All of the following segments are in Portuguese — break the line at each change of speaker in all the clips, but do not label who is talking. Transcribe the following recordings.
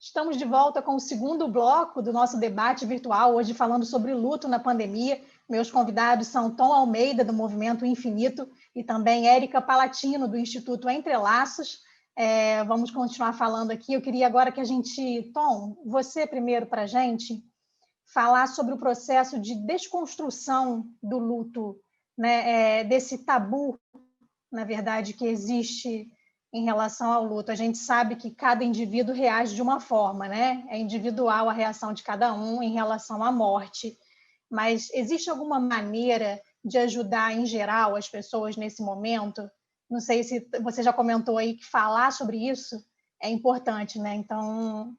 Estamos de volta com o segundo bloco do nosso debate virtual, hoje falando sobre luto na pandemia. Meus convidados são Tom Almeida, do Movimento Infinito, e também Érica Palatino, do Instituto Entre Laços. Vamos continuar falando aqui. Eu queria agora que a gente... Tom, você primeiro para a gente falar sobre o processo de desconstrução do luto, né? Desse tabu, na verdade, que existe em relação ao luto. A gente sabe que cada indivíduo reage de uma forma, né? É individual a reação de cada um em relação à morte. Mas existe alguma maneira de ajudar, em geral, as pessoas nesse momento? Não sei se você já comentou aí que falar sobre isso é importante, né? Então,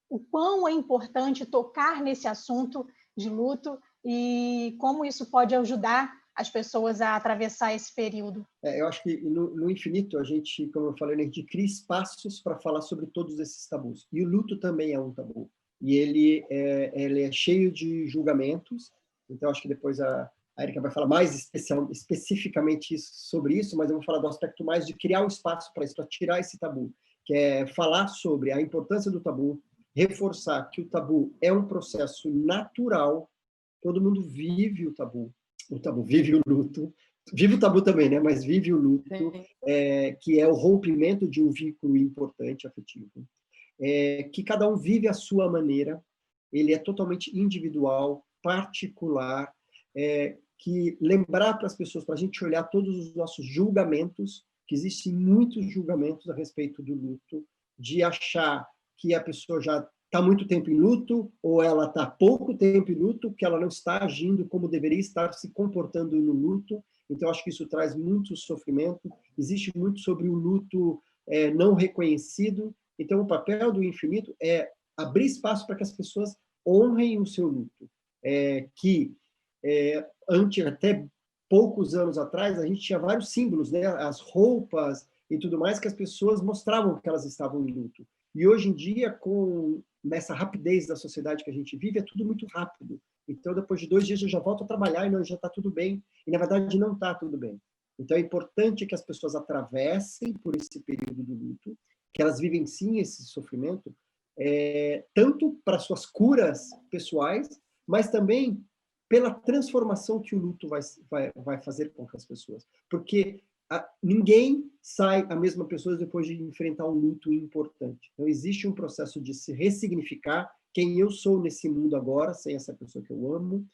o quão é importante tocar nesse assunto de luto e como isso pode ajudar as pessoas a atravessar esse período.
Eu acho que no Infinito, a gente, como eu falei, a gente cria espaços para falar sobre todos esses tabus. E o luto também é um tabu. E ele é cheio de julgamentos. Então, acho que depois a Érica vai falar mais especificamente sobre isso, mas eu vou falar do aspecto mais de criar um espaço para isso, para tirar esse tabu, que é falar sobre a importância do tabu, reforçar que o tabu é um processo natural, todo mundo vive o tabu vive o luto, vive o tabu também, né? Mas vive o luto, que é o rompimento de um vínculo importante afetivo, que cada um vive à sua maneira, ele é totalmente individual, particular, que lembrar para as pessoas, para a gente olhar todos os nossos julgamentos, que existem muitos julgamentos a respeito do luto, de achar que a pessoa já está muito tempo em luto, ou ela está pouco tempo em luto, que ela não está agindo como deveria estar se comportando no luto. Então, acho que isso traz muito sofrimento. Existe muito sobre o luto não reconhecido. Então, o papel do Infinito é abrir espaço para que as pessoas honrem o seu luto. Antes, até poucos anos atrás, a gente tinha vários símbolos, né? As roupas e tudo mais, que as pessoas mostravam que elas estavam em luto. E hoje em dia, nessa rapidez da sociedade que a gente vive, é tudo muito rápido. Então, depois de 2 dias, eu já volto a trabalhar e já está tudo bem. E, na verdade, não está tudo bem. Então, é importante que as pessoas atravessem por esse período do luto, que elas vivenciem esse sofrimento, tanto para suas curas pessoais, mas também pela transformação que o luto vai fazer com as pessoas. Porque ninguém sai a mesma pessoa depois de enfrentar um luto importante. Então, existe um processo de se ressignificar quem eu sou nesse mundo agora, sem essa pessoa que eu amo,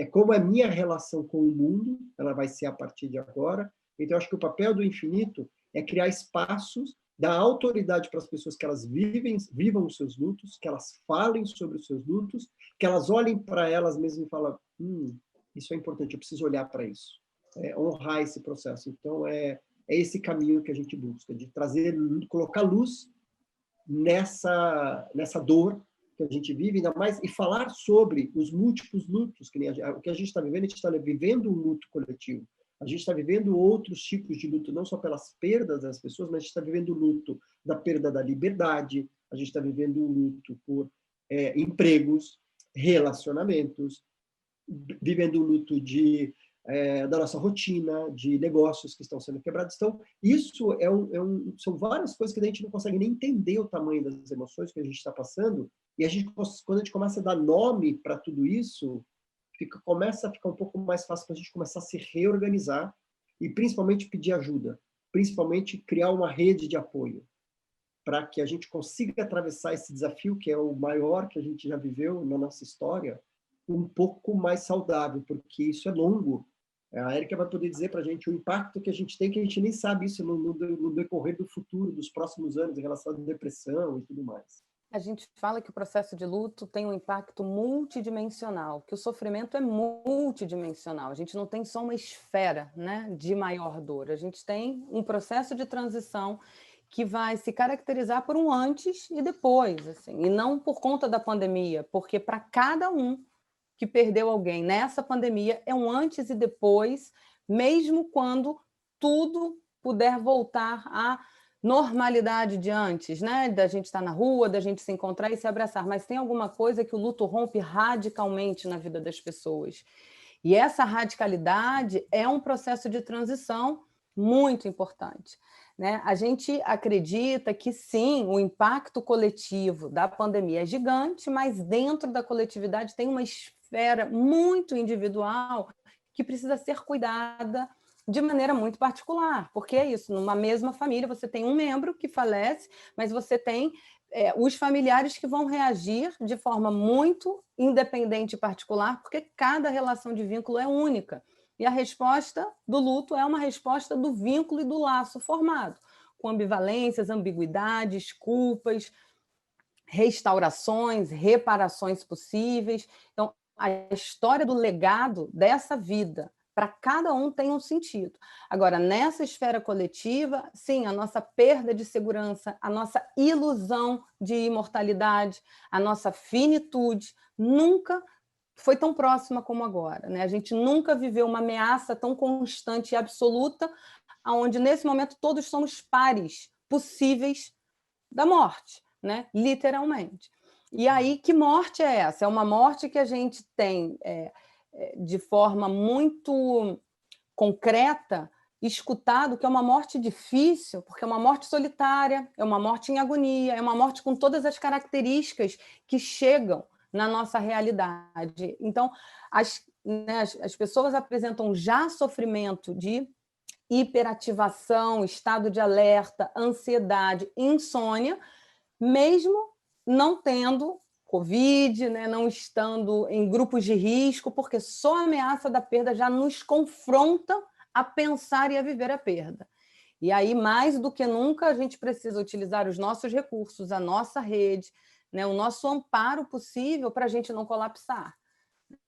como é a minha relação com o mundo, ela vai ser a partir de agora. Então, acho que o papel do Infinito é criar espaços, dar autoridade para as pessoas que elas vivam os seus lutos, que elas falem sobre os seus lutos, que elas olhem para elas mesmas e falem, isso é importante, eu preciso olhar para isso. Honrar esse processo. Então, é esse caminho que a gente busca, de colocar luz nessa dor que a gente vive, ainda mais, e falar sobre os múltiplos lutos, o que a gente está vivendo, a gente está vivendo um luto coletivo. A gente está vivendo outros tipos de luto, não só pelas perdas das pessoas, mas a gente está vivendo o luto da perda da liberdade, a gente está vivendo o luto por empregos, relacionamentos, vivendo o luto da nossa rotina, de negócios que estão sendo quebrados. Então, isso são várias coisas que a gente não consegue nem entender o tamanho das emoções que a gente está passando, e quando a gente começa a dar nome para tudo isso, começa a ficar um pouco mais fácil para a gente começar a se reorganizar e principalmente pedir ajuda, principalmente criar uma rede de apoio, para que a gente consiga atravessar esse desafio, que é o maior que a gente já viveu na nossa história, um pouco mais saudável, porque isso é longo. A Érica vai poder dizer para a gente o impacto que a gente tem, que a gente nem sabe isso no decorrer do futuro, dos próximos anos, em relação à depressão e tudo mais.
A gente fala que o processo de luto tem um impacto multidimensional, que o sofrimento é multidimensional. A gente não tem só uma esfera, né, de maior dor. A gente tem um processo de transição que vai se caracterizar por um antes e depois, assim, e não por conta da pandemia, porque para cada um que perdeu alguém nessa pandemia é um antes e depois, mesmo quando tudo puder voltar à normalidade de antes, né? Da gente estar na rua, da gente se encontrar e se abraçar, mas tem alguma coisa que o luto rompe radicalmente na vida das pessoas. E essa radicalidade é um processo de transição muito importante. né? A gente acredita que, sim, o impacto coletivo da pandemia é gigante, mas dentro da coletividade tem uma esfera muito individual que precisa ser cuidada de maneira muito particular, porque é isso, numa mesma família você tem um membro que falece, mas você tem os familiares que vão reagir de forma muito independente e particular, porque cada relação de vínculo é única. E a resposta do luto é uma resposta do vínculo e do laço formado, com ambivalências, ambiguidades, culpas, restaurações, reparações possíveis. Então, a história do legado dessa vida para cada um tem um sentido. Agora, nessa esfera coletiva, sim, a nossa perda de segurança, a nossa ilusão de imortalidade, a nossa finitude nunca foi tão próxima como agora, né? A gente nunca viveu uma ameaça tão constante e absoluta, onde, nesse momento, todos somos pares possíveis da morte, né? Literalmente. E aí, que morte é essa? É uma morte que a gente tem de forma muito concreta, escutado que é uma morte difícil, porque é uma morte solitária, é uma morte em agonia, é uma morte com todas as características que chegam na nossa realidade. Então, as pessoas apresentam já sofrimento de hiperativação, estado de alerta, ansiedade, insônia, mesmo não tendo Covid, né, não estando em grupos de risco, porque só a ameaça da perda já nos confronta a pensar e a viver a perda. E aí, mais do que nunca, a gente precisa utilizar os nossos recursos, a nossa rede, né, o nosso amparo possível para a gente não colapsar.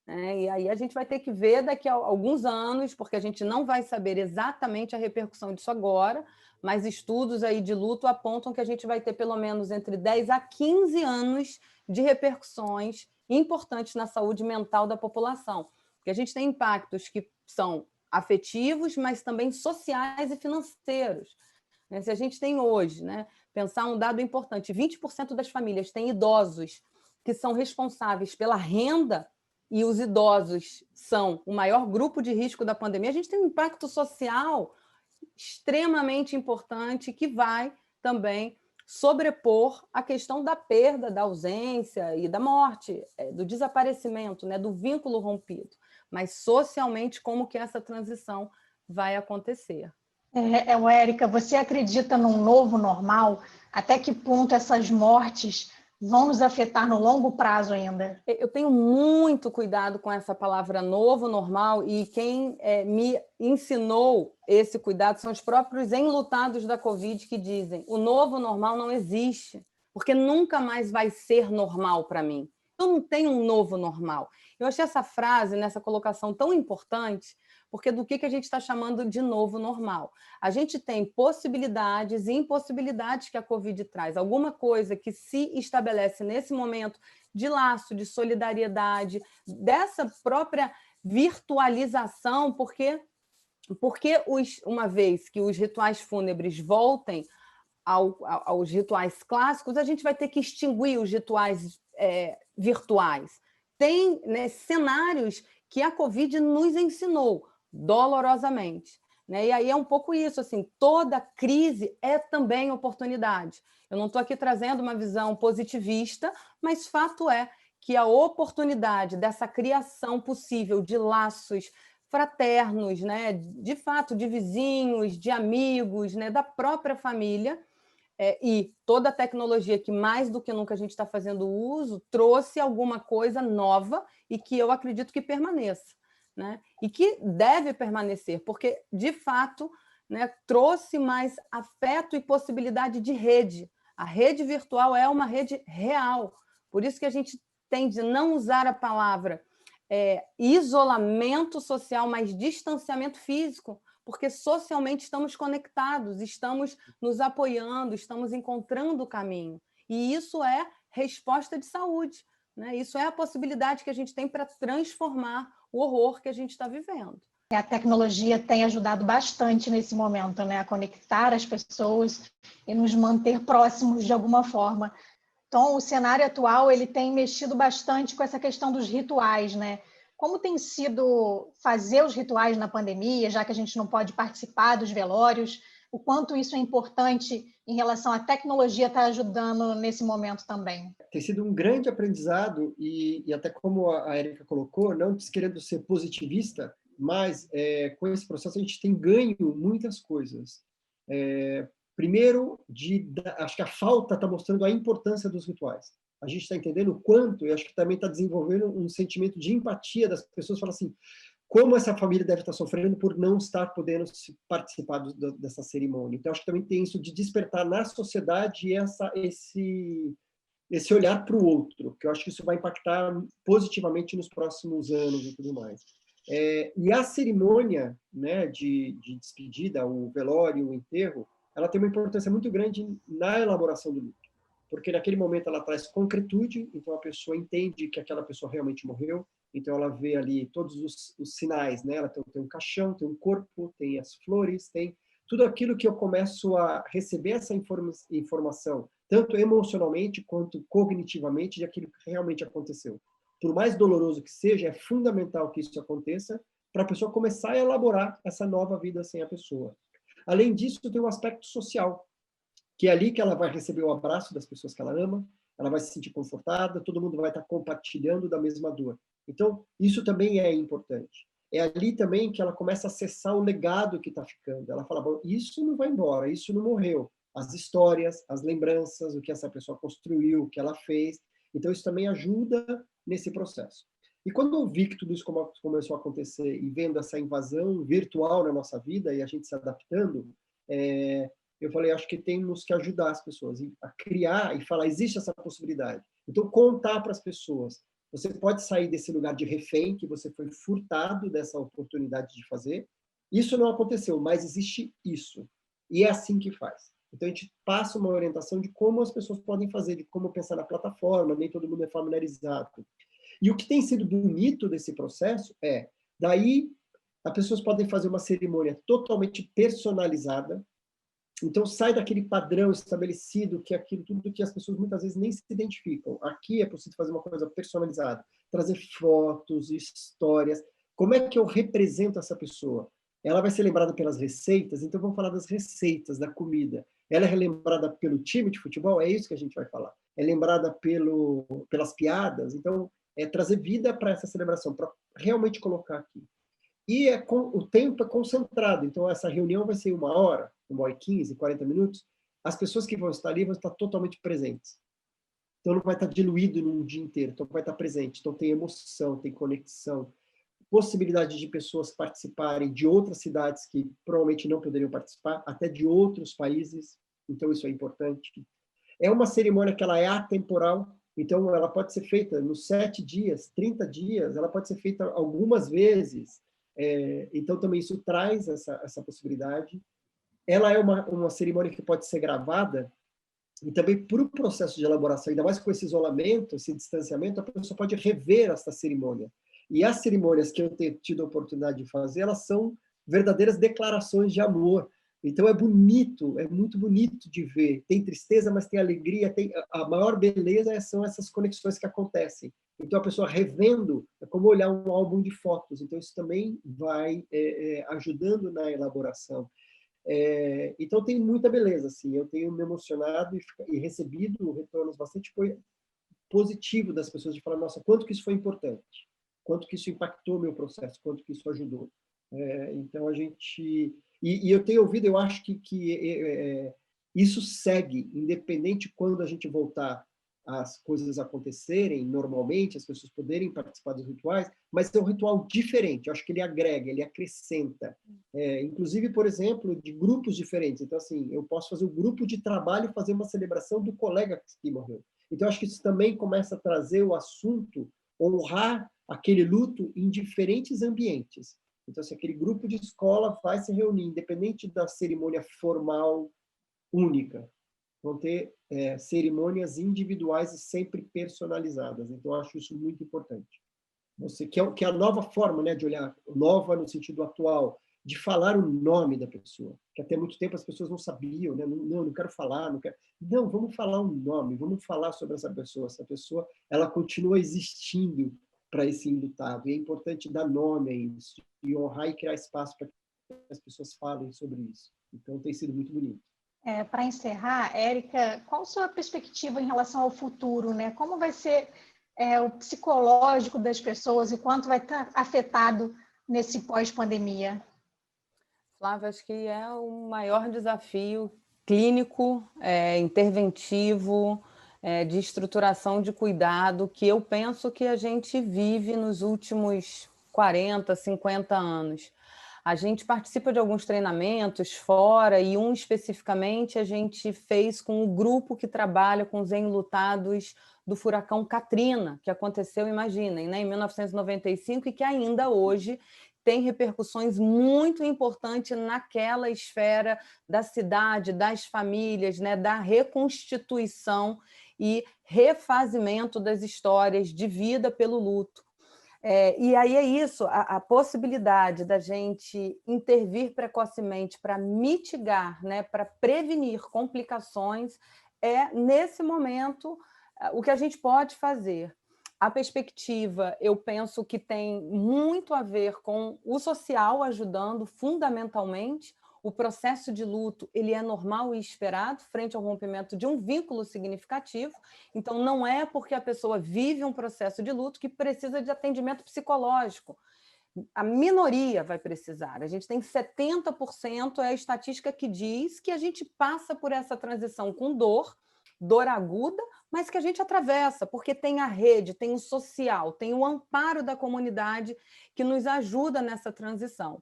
E aí a gente vai ter que ver daqui a alguns anos, porque a gente não vai saber exatamente a repercussão disso agora, mas estudos aí de luto apontam que a gente vai ter pelo menos entre 10 a 15 anos de repercussões importantes na saúde mental da população. Porque a gente tem impactos que são afetivos, mas também sociais e financeiros. Se a gente tem hoje, né, pensar um dado importante, 20% das famílias têm idosos que são responsáveis pela renda e os idosos são o maior grupo de risco da pandemia, a gente tem um impacto social extremamente importante que vai também sobrepor a questão da perda, da ausência e da morte, do desaparecimento, né, do vínculo rompido. Mas socialmente, como que essa transição vai acontecer?
Érica, você acredita num novo normal? Até que ponto essas mortes vão nos afetar no longo prazo ainda?
Eu tenho muito cuidado com essa palavra novo normal e quem me ensinou esse cuidado são os próprios enlutados da Covid que dizem o novo normal não existe, porque nunca mais vai ser normal para mim. Eu não tenho um novo normal. Eu achei essa frase, nessa colocação tão importante, porque do que a gente está chamando de novo normal? A gente tem possibilidades e impossibilidades que a Covid traz. Alguma coisa que se estabelece nesse momento de laço, de solidariedade, dessa própria virtualização, porque uma vez que os rituais fúnebres voltem aos rituais clássicos, a gente vai ter que extinguir os rituais virtuais. Tem, né, cenários que a Covid nos ensinou dolorosamente. Né? E aí é um pouco isso, assim, toda crise é também oportunidade. Eu não estou aqui trazendo uma visão positivista, mas fato é que a oportunidade dessa criação possível de laços fraternos, né? De fato, de vizinhos, de amigos, né? Da própria família, e toda a tecnologia que mais do que nunca a gente está fazendo uso, trouxe alguma coisa nova e que eu acredito que permaneça. Né? E que deve permanecer, porque, de fato, né, trouxe mais afeto e possibilidade de rede. A rede virtual é uma rede real. Por isso que a gente tende a não usar a palavra isolamento social, mas distanciamento físico, porque socialmente estamos conectados, estamos nos apoiando, estamos encontrando o caminho. E isso é resposta de saúde. Né? Isso é a possibilidade que a gente tem para transformar o horror que a gente está vivendo.
A tecnologia tem ajudado bastante nesse momento, né? A conectar as pessoas e nos manter próximos de alguma forma. Então, o cenário atual ele tem mexido bastante com essa questão dos rituais, né? Como tem sido fazer os rituais na pandemia, já que a gente não pode participar dos velórios? o quanto isso é importante em relação à tecnologia estar ajudando nesse momento também.
Tem sido um grande aprendizado e até como a Érica colocou, não querendo ser positivista, mas com esse processo a gente tem ganho muitas coisas. Primeiro, acho que a falta está mostrando a importância dos rituais. A gente está entendendo o quanto, e acho que também está desenvolvendo um sentimento de empatia das pessoas, falam assim, como essa família deve estar sofrendo por não estar podendo participar dessa cerimônia. Então, acho que também tem isso de despertar na sociedade esse olhar para o outro, que eu acho que isso vai impactar positivamente nos próximos anos e tudo mais. E a cerimônia, né, de despedida, o velório, o enterro, ela tem uma importância muito grande na elaboração do luto, porque naquele momento ela traz concretude, então a pessoa entende que aquela pessoa realmente morreu, então ela vê ali todos os sinais, né? Ela tem um caixão, tem um corpo, tem as flores, tem tudo aquilo que eu começo a receber essa informação, tanto emocionalmente quanto cognitivamente, de aquilo que realmente aconteceu. Por mais doloroso que seja, é fundamental que isso aconteça para a pessoa começar a elaborar essa nova vida sem a pessoa. Além disso, tem um aspecto social, que é ali que ela vai receber o abraço das pessoas que ela ama, ela vai se sentir confortada, todo mundo vai estar compartilhando da mesma dor. Então, isso também é importante. É ali também que ela começa a acessar o legado que está ficando. Ela fala, bom, isso não vai embora, isso não morreu. As histórias, as lembranças, o que essa pessoa construiu, o que ela fez. Então, isso também ajuda nesse processo. E quando eu vi que tudo isso começou a acontecer e vendo essa invasão virtual na nossa vida e a gente se adaptando, eu falei, acho que temos que ajudar as pessoas a criar e falar, existe essa possibilidade. Então, contar para as pessoas. Você pode sair desse lugar de refém, que você foi furtado dessa oportunidade de fazer. Isso não aconteceu, mas existe isso. E é assim que faz. Então, a gente passa uma orientação de como as pessoas podem fazer, de como pensar na plataforma, nem todo mundo é familiarizado. E o que tem sido bonito desse processo daí, as pessoas podem fazer uma cerimônia totalmente personalizada. Então, sai daquele padrão estabelecido, que é aquilo tudo que as pessoas muitas vezes nem se identificam. Aqui é possível fazer uma coisa personalizada, trazer fotos, histórias. Como é que eu represento essa pessoa? Ela vai ser lembrada pelas receitas, então vamos falar das receitas, da comida. Ela é relembrada pelo time de futebol, é isso que a gente vai falar. É lembrada pelas piadas, então é trazer vida para essa celebração, para realmente colocar aqui. E o tempo é concentrado, então essa reunião vai ser 1 hora, 1h15, 40 minutos, as pessoas que vão estar ali vão estar totalmente presentes. Então não vai estar diluído num dia inteiro, então vai estar presente. Então tem emoção, tem conexão, possibilidade de pessoas participarem de outras cidades que provavelmente não poderiam participar, até de outros países, então isso é importante. É uma cerimônia que ela é atemporal, então ela pode ser feita nos 7 dias, 30 dias, ela pode ser feita algumas vezes. Então também isso traz essa possibilidade. Ela é uma cerimônia que pode ser gravada e também para o processo de elaboração, ainda mais com esse isolamento, esse distanciamento, a pessoa pode rever essa cerimônia. E as cerimônias que eu tenho tido a oportunidade de fazer, elas são verdadeiras declarações de amor. Então é bonito, é muito bonito de ver. Tem tristeza, mas tem alegria. A maior beleza são essas conexões que acontecem. Então a pessoa revendo é como olhar um álbum de fotos. Então isso também vai ajudando na elaboração. Então tem muita beleza, assim. Eu tenho me emocionado e recebido retornos bastante positivos das pessoas de falar, nossa, quanto que isso foi importante, quanto que isso impactou meu processo, quanto que isso ajudou. Então a gente e eu tenho ouvido, eu acho que isso segue, independente quando a gente voltar as coisas acontecerem normalmente, as pessoas poderem participar dos rituais, mas é um ritual diferente. Eu acho que ele agrega, ele acrescenta. Inclusive, por exemplo, de grupos diferentes. Então, assim, eu posso fazer um grupo de trabalho e fazer uma celebração do colega que morreu. Então, acho que isso também começa a trazer o assunto, honrar aquele luto em diferentes ambientes. Então, assim, aquele grupo de escola vai se reunir, independente da cerimônia formal única. Vão ter cerimônias individuais e sempre personalizadas. Então, eu acho isso muito importante. Que é a nova forma, né, de olhar, nova no sentido atual, de falar o nome da pessoa, que até muito tempo as pessoas não sabiam, né? Não quero falar, não quero... Não, vamos falar um nome, vamos falar sobre essa pessoa. Essa pessoa, ela continua existindo para esse enlutado. E é importante dar nome a isso, e honrar e criar espaço para as pessoas falem sobre isso. Então, tem sido muito bonito.
Para encerrar, Érica, qual a sua perspectiva em relação ao futuro, né? Como vai ser o psicológico das pessoas e quanto vai estar afetado nesse pós-pandemia?
Flávia, acho que é o maior desafio clínico, interventivo, de estruturação de cuidado que eu penso que a gente vive nos últimos 40, 50 anos. A gente participa de alguns treinamentos fora e um especificamente a gente fez com o grupo que trabalha com os enlutados do furacão Katrina, que aconteceu, imaginem, né, em 1995 e que ainda hoje tem repercussões muito importantes naquela esfera da cidade, das famílias, né, da reconstituição e refazimento das histórias de vida pelo luto. E aí é isso, a possibilidade da gente intervir precocemente para mitigar, né, para prevenir complicações, nesse momento, o que a gente pode fazer. A perspectiva, eu penso que tem muito a ver com o social ajudando fundamentalmente. O processo de luto ele é normal e esperado frente ao rompimento de um vínculo significativo. Então, não é porque a pessoa vive um processo de luto que precisa de atendimento psicológico. A minoria vai precisar. A gente tem 70%, é a estatística que diz que a gente passa por essa transição com dor aguda, mas que a gente atravessa, porque tem a rede, tem o social, tem o amparo da comunidade que nos ajuda nessa transição.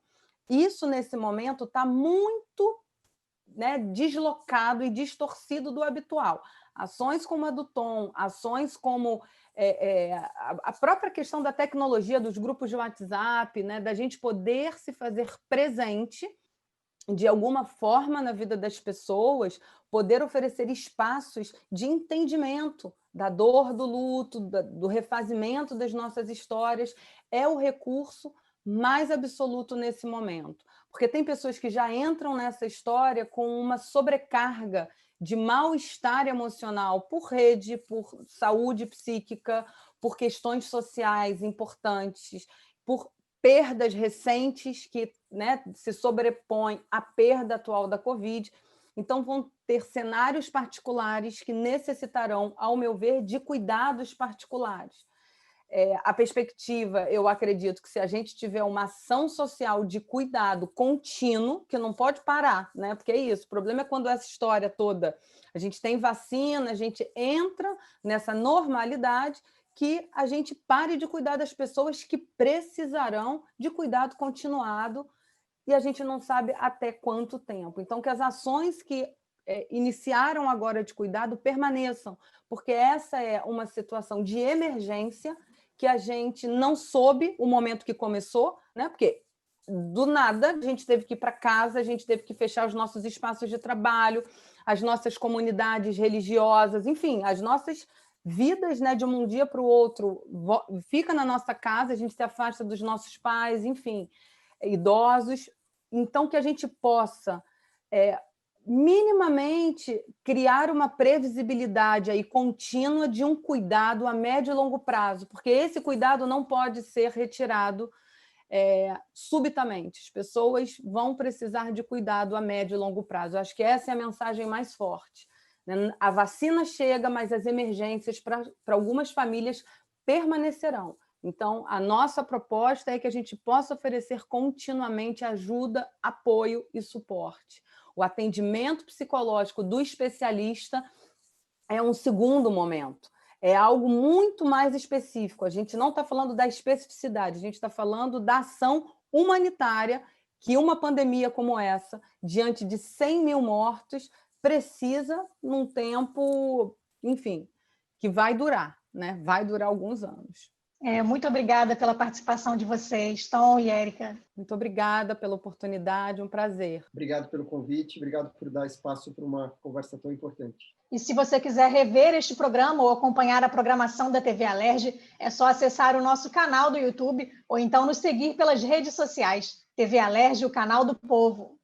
Isso, nesse momento, está muito, né, deslocado e distorcido do habitual. Ações como a do Tom, ações como a própria questão da tecnologia, dos grupos de WhatsApp, né, da gente poder se fazer presente de alguma forma na vida das pessoas, poder oferecer espaços de entendimento da dor do luto, do refazimento das nossas histórias, é o recurso mais absoluto nesse momento. Porque tem pessoas que já entram nessa história com uma sobrecarga de mal-estar emocional por rede, por saúde psíquica, por questões sociais importantes, por perdas recentes que, né, se sobrepõem à perda atual da Covid. Então, vão ter cenários particulares que necessitarão, ao meu ver, de cuidados particulares. A perspectiva, eu acredito que se a gente tiver uma ação social de cuidado contínuo, que não pode parar, né? Porque é isso, o problema é quando essa história toda, a gente tem vacina, a gente entra nessa normalidade, que a gente pare de cuidar das pessoas que precisarão de cuidado continuado e a gente não sabe até quanto tempo. Então, que as ações que iniciaram agora de cuidado permaneçam, porque essa é uma situação de emergência que a gente não soube o momento que começou, né? Porque do nada a gente teve que ir para casa, a gente teve que fechar os nossos espaços de trabalho, as nossas comunidades religiosas, enfim, as nossas vidas, né, de um dia para o outro, fica na nossa casa, a gente se afasta dos nossos pais, enfim, idosos. Então, que a gente possa minimamente criar uma previsibilidade aí contínua de um cuidado a médio e longo prazo, porque esse cuidado não pode ser retirado subitamente. As pessoas vão precisar de cuidado a médio e longo prazo. Eu acho que essa é a mensagem mais forte. A vacina chega, mas as emergências para algumas famílias permanecerão. Então, a nossa proposta é que a gente possa oferecer continuamente ajuda, apoio e suporte. O atendimento psicológico do especialista é um segundo momento. É algo muito mais específico. A gente não está falando da especificidade, a gente está falando da ação humanitária que uma pandemia como essa, diante de 100 mil mortos, precisa num tempo, enfim, que vai durar, né? Vai durar alguns anos.
Muito obrigada pela participação de vocês, Tom e Érica.
Muito obrigada pela oportunidade, um prazer.
Obrigado pelo convite, obrigado por dar espaço para uma conversa tão importante.
E se você quiser rever este programa ou acompanhar a programação da TV Alerj, é só acessar o nosso canal do YouTube ou então nos seguir pelas redes sociais. TV Alerj, o canal do povo.